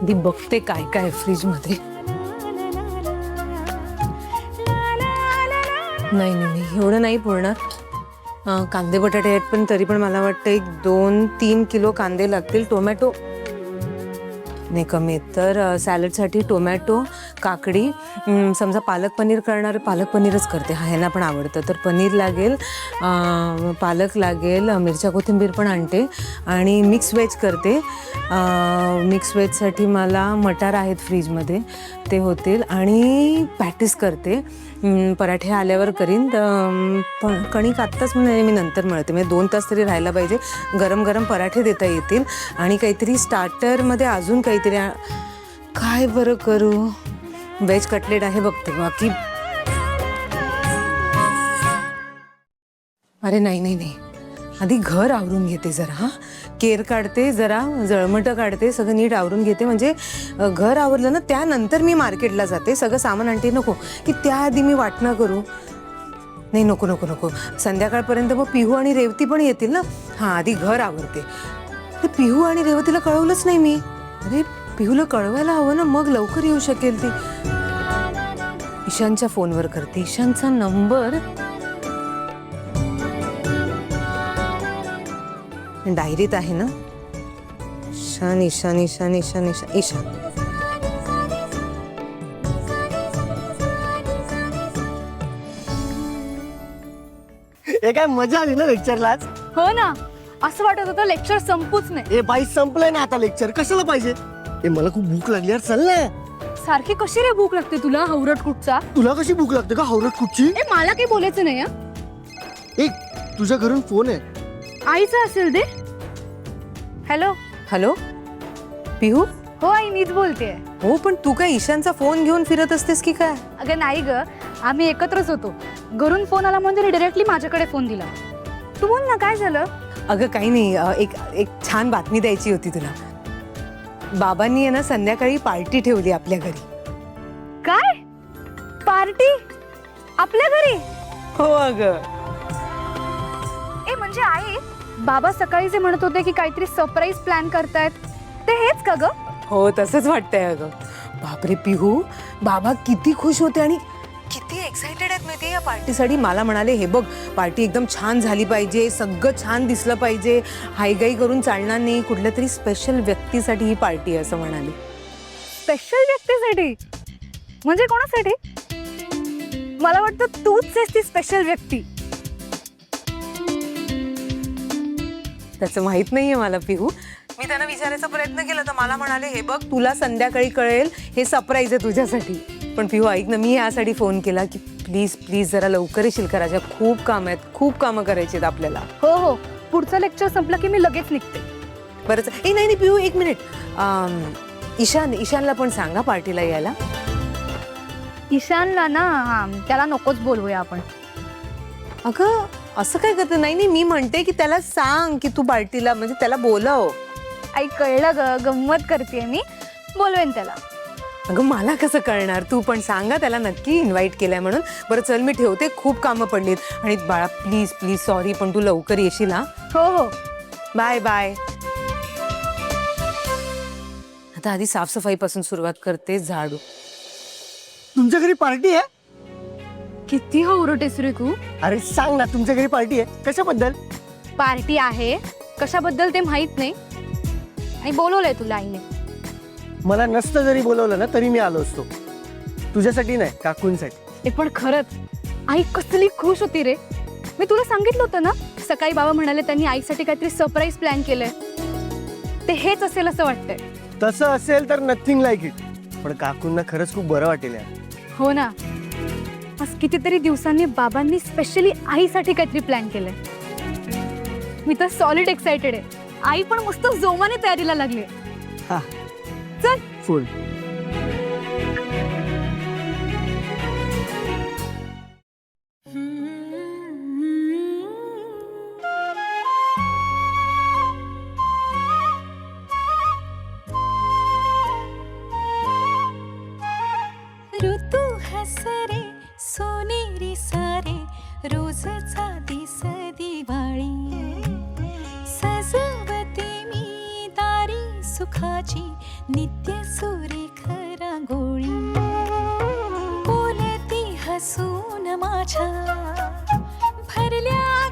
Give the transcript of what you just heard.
आधी बघते काय काय फ्रीज मध्ये. नाही नाही एवढं नाही पुरणार. कांदे बटाटे आहेत पण तरी पण मला वाटतं एक 2-3 किलो कांदे लागतील. टोमॅटो नाही कमी आहेत तर सॅलडसाठी टोमॅटो, काकडी, समजा पालक पनीर करणार पालक पनीरच करते, हा ह्यांना पण आवडतं तर पनीर लागेल, पालक लागेल, मिरच्या कोथिंबीर पण आणते आणि मिक्स व्हेज करते. मिक्स व्हेजसाठी मला मटार आहेत फ्रीजमध्ये ते होतील आणि पॅटीस करते. पराठे आल्यावर करीन. पण कणिक आत्ताच म्हणजे मी नंतर मळते म्हणजे 2 तास तरी राहायला पाहिजे. गरम गरम पराठे देता येतील आणि काहीतरी स्टार्टरमध्ये अजून काहीतरी काय बरं करू. व्हेज कटलेट आहे बघते बाकी. अरे नाही नाही नाही आधी घर आवरून घेते जरा. हां केर काढते, जरा जळमटं काढते, सगळं नीट आवरून घेते म्हणजे घर आवरलं ना त्यानंतर मी मार्केटला जाते. सगळं सामान आणते. नको की त्याआधी मी वाटणं करू. नाही नको नको नको संध्याकाळपर्यंत मग पिहू आणि रेवती पण येतील ना. हां आधी घर आवरते. अरे पिहू आणि रेवतीला कळवलंच नाही मी. अरे पिहूला कळवायला हवं ना मग लवकर येऊ शकेल ती. ईशानच्या फोनवर करते. ईशानचा नंबर डायरीत आहे ना. ईशान ईशान ईशान ईशान ईशान ईशान. हे काय मजा आली ना लेक्चरला आज. हो ना असं वाटत होतं लेक्चर संपूच नाही. ए बाई संपलंय ना आता लेक्चर, कशाला पाहिजे. ए मला खूप भूक लागली यार, चल ना. सारखी कशी रे भूक लागते तुला हवरट कुठचा. तुला कशी भूक लागते का हवरट कुठची. ए मला काही बोलायचं नाही हा. एक तुझ्या घरून फोन आहे. आईचा असेल दे. हॅलो हॅलो पिहू. हो आई मीच बोलतेय. हो पण तू काय ईशानचा फोन घेऊन फिरत असतेस की काय. अगं नाही ग आम्ही एकत्रच होतो. घरून फोन आला म्हणजे डायरेक्टली माझ्याकडे फोन दिला. तू बोल ना काय झालं. अगं काही नाही एक छान बातमी द्यायची होती तुला. बाबांनी आहे ना संध्याकाळी पार्टी ठेवली आपल्या घरी. काय पार्टी आपल्या घरी. हो अगं. ए म्हणजे आई बाबा सकाळी जे म्हणत होते की काहीतरी सरप्राईज प्लॅन करतायत ते हेच का ग. हो तसंच वाटतंय अगं. बापरे पिहू बाबा किती खुश होते आणि किती एक्साइटेड आहेत माहिती या पार्टीसाठी. मला म्हणाले हे बघ पार्टी एकदम छान झाली पाहिजे, सगळं छान दिसलं पाहिजे, हायगाई करून चालणार नाही, कुठल्या तरी स्पेशल व्यक्तीसाठी ही पार्टी आहे असं म्हणाले. स्पेशल व्यक्तीसाठी म्हणजे कोणासाठी. मला वाटतं तूच आहेस ती स्पेशल व्यक्ती. त्याचं माहित नाहीये मला पिहू. मी त्यांना विचारायचा प्रयत्न केला तर मला म्हणाले हे बघ तुला संध्याकाळी कळेल, हे सरप्राईज आहे तुझ्यासाठी. पण पिहू ऐक ना मी यासाठी फोन केला की प्लीज प्लीज जरा लवकर येशील का. राजा खूप काम आहेत, खूप कामं करायची आहेत आपल्याला. हो हो पुढचं लेक्चर संपलं की मी लगेच निघते. बरंच ए नाही नाही पिहू एक मिनिट. ईशानला पण सांगा पार्टीला यायला. ईशानला ना त्याला नकोच बोलवूया आपण. अगं असं काय करते. नाही नाही मी म्हणते की त्याला सांग की तू पार्टीला म्हणजे त्याला बोलव. आई कळलं ग गंमत करते मी, बोलवेन त्याला. अगं मला कसं कळणार. तू पण सांगा त्याला नक्की इन्व्हाइट केलंय म्हणून. बरं चल मी ठेवते, खूप कामं पडलीत. आणि बाळा प्लीज प्लीज सॉरी पण तू लवकर येशील. हा हो हो बाय बाय. आता आधी साफसफाईपासून सुरुवात करते. झाडू. तुमच्या घरी पार्टी आहे. किती हवरटेस रे तू. अरे सांग ना तुमच्या घरी पार्टी आहे कशाबद्दल. पार्टी आहे कशाबद्दल ते माहित नाही आणि बोलवलंय तुला आईने. मला नसतं जरी बोलवलं ना तरी मी आलो असतो. तुझ्यासाठी नाही काकूंसाठी. ते पण खरंच आई कसली खुश होती रे. मी तुला सांगितलं होतं ना सकाळी बाबा म्हणाले त्यांनी आईसाठी काहीतरी सरप्राईज प्लॅन केलंय. ते हेच असेल असं वाटतंय. तसं असेल तर नथिंग लाईक इट. पण काकूंना खरंच खूप बरं वाटेल यार. हो ना आज कितीतरी दिवसांनी बाबांनी स्पेशली आईसाठी काहीतरी प्लॅन केलंय. मी तर सॉलिड एक्साइटेड आहे. आई पण मस्त जोमाने तयारीला लागली. हा चल फुल. ऋतू हसरे सोनेरी सारे रोजचा दिस दिवाळी सजवते मी दारी सुखाची नित्य सून माझ्या भरल्या